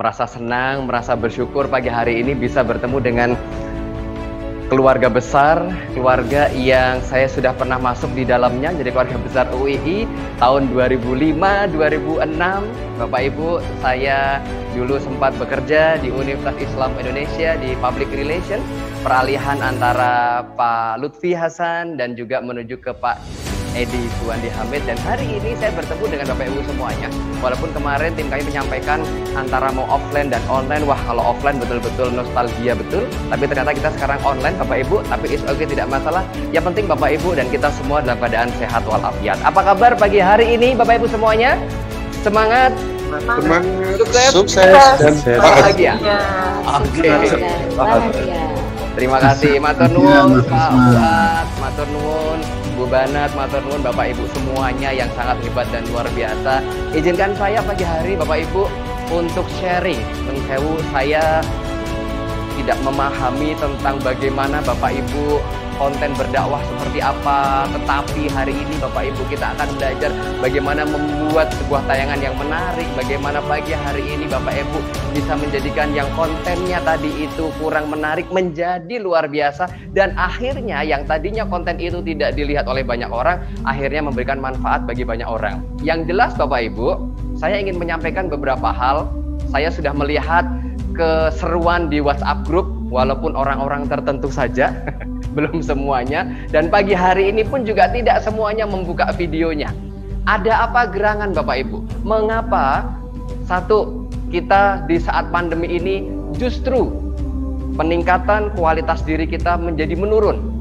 merasa senang, merasa bersyukur pagi hari ini bisa bertemu dengan keluarga besar, keluarga yang saya sudah pernah masuk di dalamnya, jadi keluarga besar UII tahun 2005-2006. Bapak Ibu, saya dulu sempat bekerja di Universitas Islam Indonesia di Public Relation, peralihan antara Pak Lutfi Hasan dan juga menuju ke Pak Edi Suwandi Hamid, dan hari ini saya bertemu dengan Bapak Ibu semuanya. Walaupun kemarin tim kami menyampaikan antara mau offline dan online, wah kalau offline betul-betul nostalgia betul, tapi ternyata kita sekarang online Bapak Ibu, tapi it's okay, tidak masalah. Yang penting Bapak Ibu dan kita semua dalam keadaan sehat walafiat. Apa kabar pagi hari ini Bapak Ibu semuanya? Semangat, sukses dan bahagia. Oke. Terima kasih, matur nuwun Pak Fuad, matur nuwun Bu Banat, matur nuwun Bapak Ibu semuanya yang sangat hebat dan luar biasa. Izinkan saya pagi hari Bapak Ibu untuk sharing. Nun sewu, saya tidak memahami tentang bagaimana Bapak Ibu konten berdakwah seperti apa, tetapi hari ini Bapak Ibu kita akan belajar bagaimana membuat sebuah tayangan yang menarik, bagaimana pagi hari ini Bapak Ibu bisa menjadikan yang kontennya tadi itu kurang menarik menjadi luar biasa, dan akhirnya yang tadinya konten itu tidak dilihat oleh banyak orang akhirnya memberikan manfaat bagi banyak orang. Yang jelas Bapak Ibu, saya ingin menyampaikan beberapa hal. Saya sudah melihat keseruan di WhatsApp group, walaupun orang-orang tertentu saja belum semuanya, dan pagi hari ini pun juga tidak semuanya membuka videonya. Ada apa gerangan Bapak Ibu? Mengapa satu, kita di saat pandemi ini justru peningkatan kualitas diri kita menjadi menurun.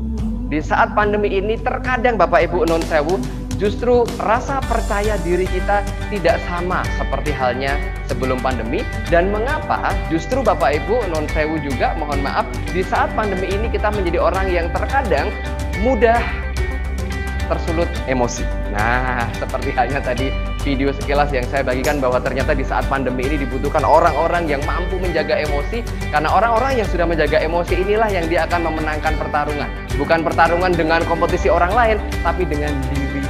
Di saat pandemi ini terkadang Bapak Ibu non sewu, justru rasa percaya diri kita tidak sama seperti halnya sebelum pandemi. Dan mengapa justru Bapak Ibu non sewu juga, mohon maaf, di saat pandemi ini kita menjadi orang yang terkadang mudah tersulut emosi. Nah, seperti halnya tadi video sekilas yang saya bagikan bahwa ternyata di saat pandemi ini dibutuhkan orang-orang yang mampu menjaga emosi, karena orang-orang yang sudah menjaga emosi inilah yang dia akan memenangkan pertarungan. Bukan pertarungan dengan kompetisi orang lain, tapi dengan diri sendiri.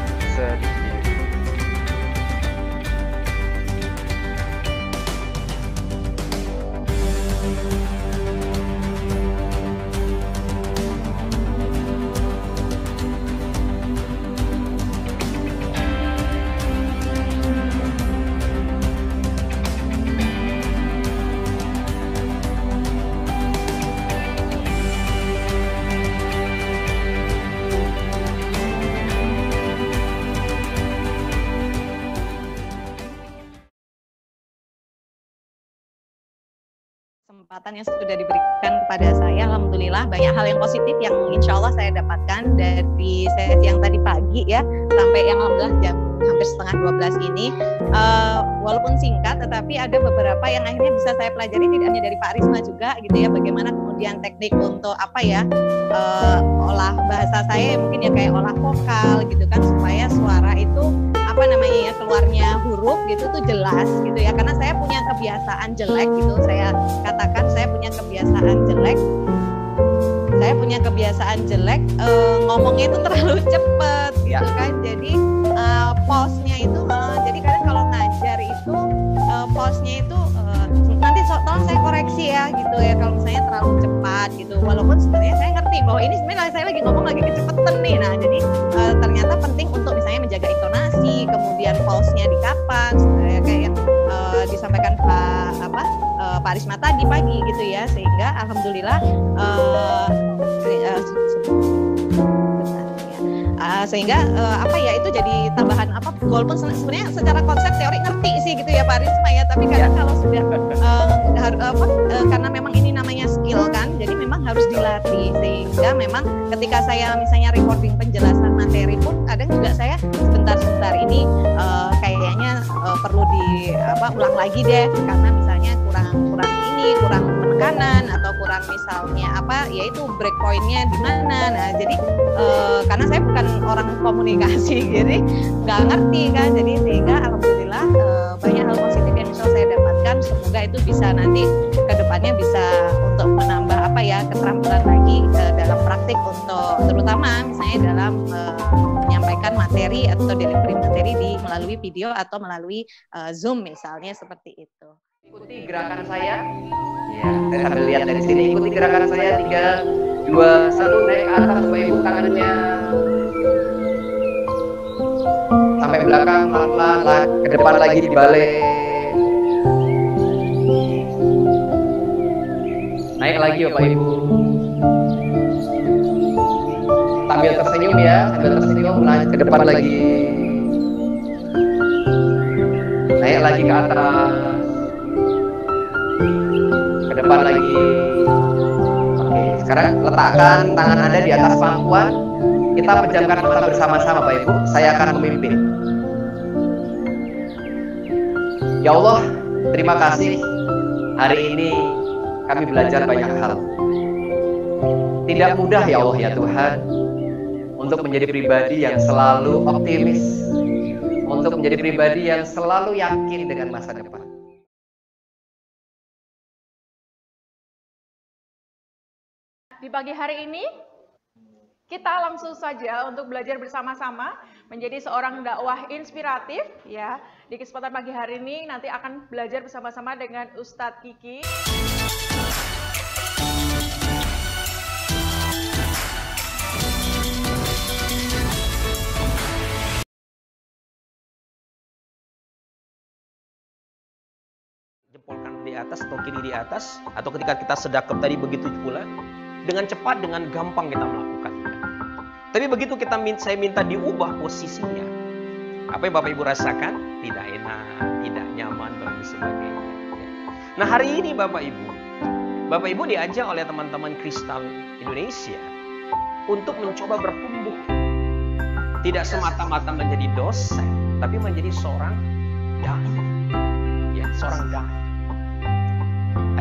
Kesempatan yang sudah diberikan kepada saya, alhamdulillah banyak hal yang positif yang insya Allah saya dapatkan dari sesi yang tadi pagi ya, sampai yang alhamdulillah jam hampir setengah 12 ini. Walaupun singkat, tetapi ada beberapa yang akhirnya bisa saya pelajari, tidak hanya dari Pak Risma juga gitu ya, bagaimana kemudian teknik untuk apa ya, olah bahasa saya mungkin ya kayak olah vokal gitu kan, supaya suara itu apa namanya ya, keluarnya huruf gitu tuh jelas gitu ya, karena saya punya kebiasaan jelek gitu, saya katakan saya punya kebiasaan jelek, ngomongnya itu terlalu cepet gitu kan, jadi pause-nya itu jadi kadang kalau ngajar itu pause-nya itu nanti tolong saya koreksi ya gitu ya kalau misalnya terlalu cepat gitu, walaupun sebenarnya saya ngerti bahwa ini sebenarnya saya lagi ngomong lagi kecepatan nih. Nah jadi ternyata penting untuk misalnya menjaga intonasi, kemudian pause-nya di kapan, sebenarnya kayak disampaikan Pak Risma tadi pagi gitu ya, sehingga alhamdulillah sehingga apa ya, itu jadi tambahan apa, walaupun sebenarnya secara konsep teori ngerti sih gitu ya Pak Risma ya, tapi kadang kalau sudah karena memang ini namanya skill kan, jadi memang harus dilatih, sehingga memang ketika saya misalnya recording penjelasan materi pun kadang juga saya sebentar ini kayaknya perlu ulang lagi deh, karena misalnya kurang penekanan atau kurang misalnya yaitu break point-nya di mana. Nah jadi karena saya bukan orang komunikasi jadi nggak ngerti kan, jadi sehingga alhamdulillah banyak hal positif yang bisa saya dapatkan, semoga itu bisa nanti ke depannya bisa untuk menambah keterampilan lagi dalam praktik, untuk terutama misalnya dalam menyampaikan materi atau delivery materi melalui video atau melalui Zoom misalnya, seperti itu. ikuti gerakan saya. Ya, saya sambil lihat dari sini, ikuti gerakan saya. 3, 2, 1, naik ke atas Bapak Ibu tangannya. Sampai belakang, pelan-pelan, ke depan lagi dibalik. Naik lagi Bapak Ibu. Sambil tersenyum ya, sambil tersenyum, naik ke depan lagi. Naik lagi ke atas. Ke depan lagi. Oke, sekarang letakkan tangan Anda di atas pangkuan. Kita pejamkan mata bersama-sama Bapak Ibu. Saya akan memimpin. Ya Allah, terima kasih. Hari ini kami belajar banyak hal. Tidak mudah ya Allah ya Tuhan, untuk menjadi pribadi yang selalu optimis, untuk menjadi pribadi yang selalu yakin dengan masa depan. Di pagi hari ini, kita langsung saja untuk belajar bersama-sama menjadi seorang dakwah inspiratif. Ya, di kesempatan pagi hari ini nanti akan belajar bersama-sama dengan Ustadz Kiki. Jempol kanan di atas atau kiri di atas, atau ketika kita sedekap tadi begitu pula, dengan cepat, dengan gampang kita melakukan. Tapi begitu saya minta diubah posisinya, apa yang Bapak Ibu rasakan? Tidak enak, tidak nyaman, dan sebagainya. Nah hari ini Bapak Ibu diajak oleh teman-teman Kristal Indonesia untuk mencoba bertumbuh. Tidak semata-mata menjadi dosen, tapi menjadi seorang dai. Ya, seorang dai.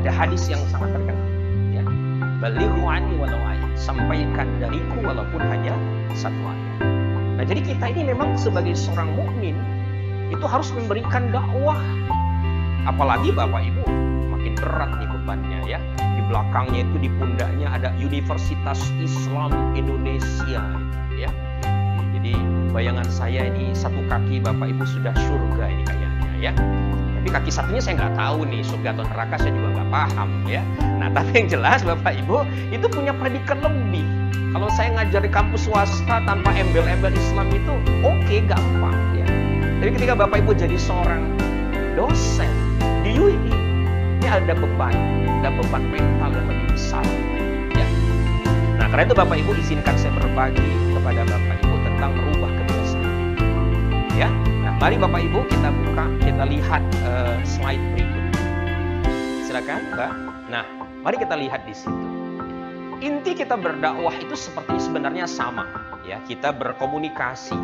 Ada hadis yang sangat terkenal, ya. Balighu anni walau ayat, sampaikan dariku walaupun hanya satu ayat. Nah, jadi kita ini memang sebagai seorang mukmin itu harus memberikan dakwah. Apalagi Bapak Ibu makin berat nih bebannya ya. Di belakangnya itu di pundaknya ada Universitas Islam Indonesia, ya. Jadi bayangan saya ini satu kaki Bapak Ibu sudah surga ini kayaknya ya. Tapi kaki satunya saya nggak tahu nih, surga atau neraka saya juga nggak paham ya. Nah tapi yang jelas Bapak Ibu itu punya predikat lebih. Kalau saya ngajar di kampus swasta tanpa embel-embel Islam itu oke, gampang ya. Tapi ketika Bapak Ibu jadi seorang dosen di UI, ini ada beban mental yang lebih besar ya. Nah karena itu Bapak Ibu izinkan saya berbagi kepada Bapak Ibu tentang merubah kebiasaan ya. Mari Bapak Ibu kita buka, kita lihat slide berikut. Silakan, Mbak. Nah, mari kita lihat di situ. Inti kita berdakwah itu sebenarnya sama, ya. Kita berkomunikasi.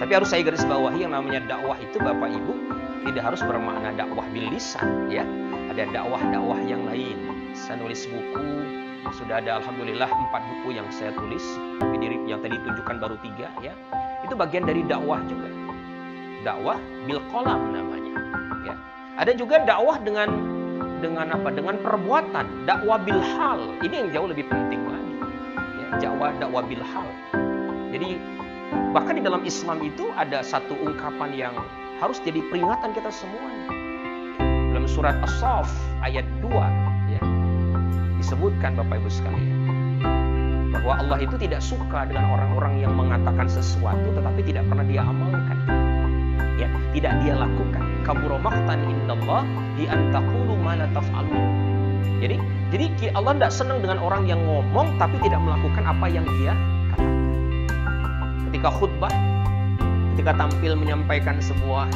Tapi harus saya garis bawahi yang namanya dakwah itu Bapak Ibu tidak harus bermakna dakwah bil lisan, ya. Ada dakwah-dakwah yang lain. Saya nulis buku, sudah ada alhamdulillah 4 buku yang saya tulis. Yang tadi tunjukkan baru 3, ya. Itu bagian dari dakwah juga. Dakwah bil qalam namanya, ya. Ada juga dakwah dengan perbuatan, dakwah bil hal. Ini yang jauh lebih penting lagi. Ya, dakwah bil hal. Jadi bahkan di dalam Islam itu ada satu ungkapan yang harus jadi peringatan kita semuanya. Dalam surat As-Saff ayat 2 ya, disebutkan Bapak Ibu sekalian bahwa Allah itu tidak suka dengan orang-orang yang mengatakan sesuatu tetapi tidak pernah dia amalkan. Ya, tidak dia lakukan. Kabura maqtan indallah bi an taqulu ma la taf'alun. Jadi Allah tidak senang dengan orang yang ngomong tapi tidak melakukan apa yang dia katakan. Ketika khutbah, ketika tampil menyampaikan sebuah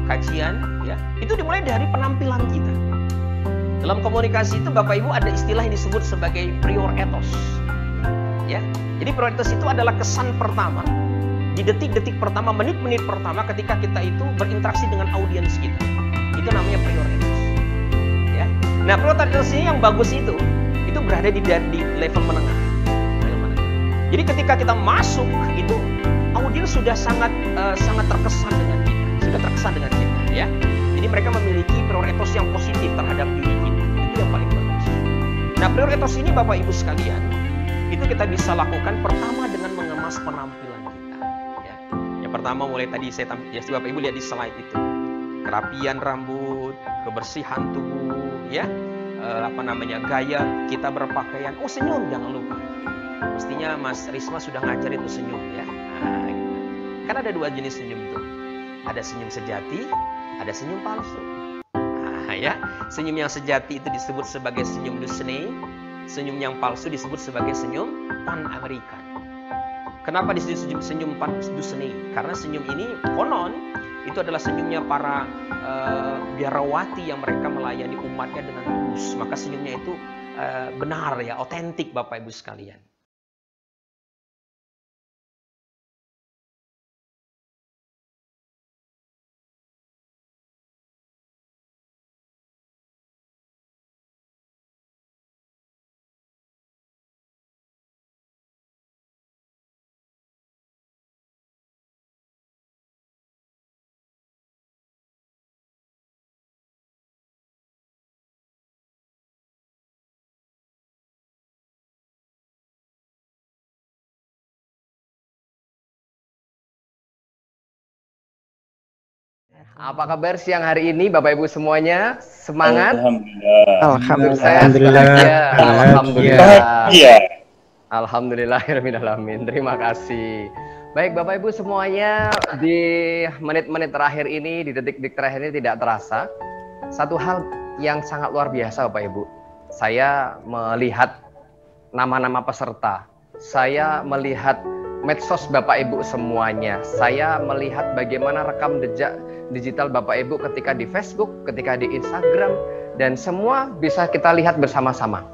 kajian, ya, itu dimulai dari penampilan kita. Dalam komunikasi itu Bapak Ibu ada istilah yang disebut sebagai prior ethos. Ya. Jadi prior ethos itu adalah kesan pertama di detik-detik pertama, menit-menit pertama ketika kita itu berinteraksi dengan audiens kita. Itu namanya prior ethos. Ya. Nah, prior ethos ini yang bagus itu berada di level menengah. Jadi ketika kita masuk itu audiens sudah sangat terkesan dengan kita, ya. Jadi mereka memiliki prior ethos yang positif terhadap diri kita. Itu yang paling bagus. Nah, prior ethos ini Bapak Ibu sekalian, itu kita bisa lakukan pertama dengan mengemas penampilan kita. Ya. Yang pertama mulai tadi Bapak Ibu lihat di slide itu. kerapian rambut, kebersihan tubuh, ya, gaya kita berpakaian. Oh, senyum jangan lupa. Pastinya Mas Risma sudah ngajar itu senyum, ya. Nah, gitu. Kan ada dua jenis senyum tuh. Ada senyum sejati, ada senyum palsu. Nah, ya, senyum yang sejati itu disebut sebagai senyum Disney, senyum yang palsu disebut sebagai senyum Pan-American. Kenapa disebut senyum Pan-Disney? Karena senyum ini konon itu adalah senyumnya para biarawati yang mereka melayani umatnya dengan tulus. Maka senyumnya itu benar, ya, otentik, Bapak Ibu sekalian. Apa kabar siang hari ini Bapak Ibu semuanya? Semangat? Alhamdulillah. Alhamdulillahirrahmanirrahim. Terima kasih. Baik Bapak Ibu semuanya, di menit-menit terakhir ini, di detik-detik terakhir ini tidak terasa satu hal yang sangat luar biasa Bapak Ibu. Saya melihat nama-nama peserta. Saya melihat medsos Bapak Ibu semuanya. Saya melihat bagaimana rekam jejak digital Bapak Ibu ketika di Facebook, ketika di Instagram, dan semua bisa kita lihat bersama-sama.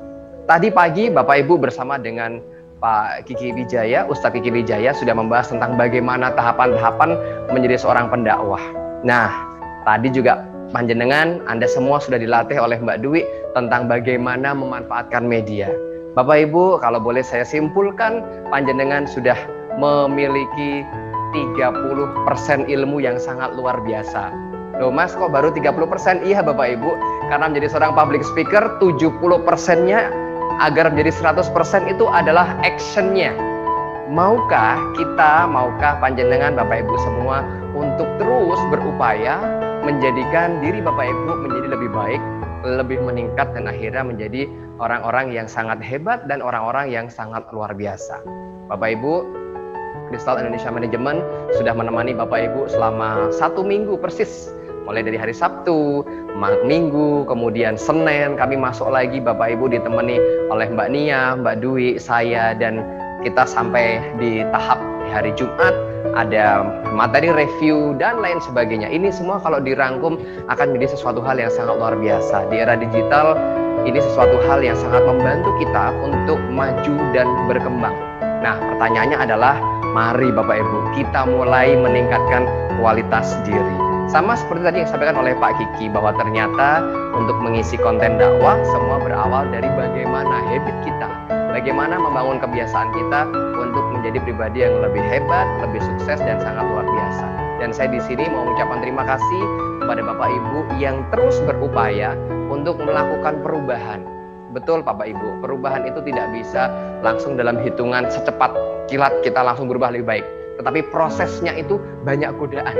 Tadi pagi Bapak Ibu bersama dengan Pak Kiki Wijaya, Ustadz Kiki Wijaya sudah membahas tentang bagaimana tahapan-tahapan menjadi seorang pendakwah. Nah, tadi juga panjenengan, Anda semua sudah dilatih oleh Mbak Dwi tentang bagaimana memanfaatkan media. Bapak Ibu, kalau boleh saya simpulkan, panjenengan sudah memiliki 30% ilmu yang sangat luar biasa. Loh Mas, kok baru 30%? Iya Bapak Ibu, karena menjadi seorang public speaker 70%-nya agar menjadi 100% itu adalah actionnya. Maukah kita, maukah panjenengan Bapak Ibu semua untuk terus berupaya menjadikan diri Bapak Ibu menjadi lebih baik, lebih meningkat, dan akhirnya menjadi orang-orang yang sangat hebat dan orang-orang yang sangat luar biasa. Bapak Ibu, Kristal Indonesia Manajemen sudah menemani Bapak Ibu selama 1 minggu persis. Mulai dari hari Sabtu, Minggu, kemudian Senin, kami masuk lagi Bapak Ibu ditemani oleh Mbak Nia, Mbak Dwi, saya, dan kita sampai di tahap hari Jumat, ada materi review dan lain sebagainya. Ini semua kalau dirangkum akan menjadi sesuatu hal yang sangat luar biasa. Di era digital, ini sesuatu hal yang sangat membantu kita untuk maju dan berkembang. Nah, pertanyaannya adalah, mari Bapak Ibu, kita mulai meningkatkan kualitas diri. Sama seperti tadi yang disampaikan oleh Pak Kiki, bahwa ternyata untuk mengisi konten dakwah, semua berawal dari bagaimana habit kita, bagaimana membangun kebiasaan kita untuk menjadi pribadi yang lebih hebat, lebih sukses, dan sangat luar biasa. Dan saya di sini mau mengucapkan terima kasih kepada Bapak Ibu yang terus berupaya untuk melakukan perubahan. Betul Bapak Ibu, perubahan itu tidak bisa langsung dalam hitungan secepat kilat kita langsung berubah lebih baik. Tetapi prosesnya itu banyak godaan.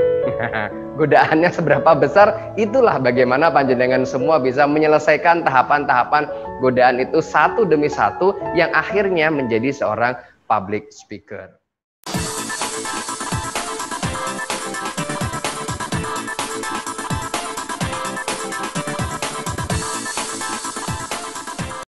Godaannya seberapa besar, itulah bagaimana panjenengan semua bisa menyelesaikan tahapan-tahapan godaan itu satu demi satu yang akhirnya menjadi seorang public speaker.